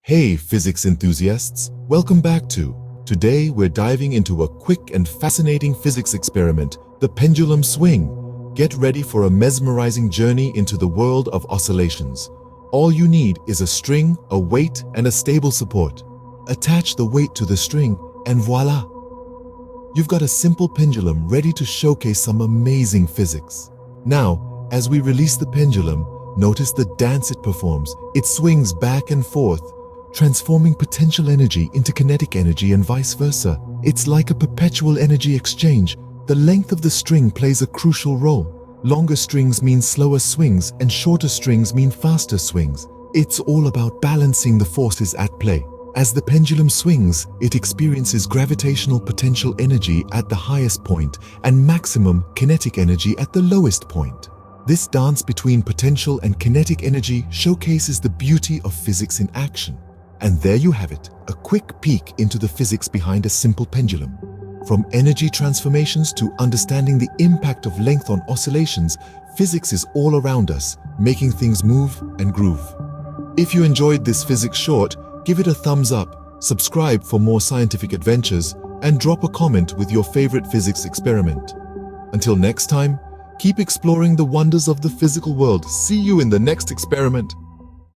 Hey physics enthusiasts, welcome back to. Today we're diving into a quick and fascinating physics experiment, the pendulum swing. Get ready for a mesmerizing journey into the world of oscillations. All you need is a string, a weight, and a stable support. Attach the weight to the string and voila! You've got a simple pendulum ready to showcase some amazing physics. Now, as we release the pendulum, notice the dance it performs. It swings back and forth, transforming potential energy into kinetic energy and vice versa. It's like a perpetual energy exchange. The length of the string plays a crucial role. Longer strings mean slower swings and shorter strings mean faster swings. It's all about balancing the forces at play. As the pendulum swings, it experiences gravitational potential energy at the highest point and maximum kinetic energy at the lowest point. This dance between potential and kinetic energy showcases the beauty of physics in action. And there you have it, a quick peek into the physics behind a simple pendulum. From energy transformations to understanding the impact of length on oscillations, physics is all around us, making things move and groove. If you enjoyed this physics short, give it a thumbs up, subscribe for more scientific adventures, and drop a comment with your favorite physics experiment. Until next time, keep exploring the wonders of the physical world. See you in the next experiment.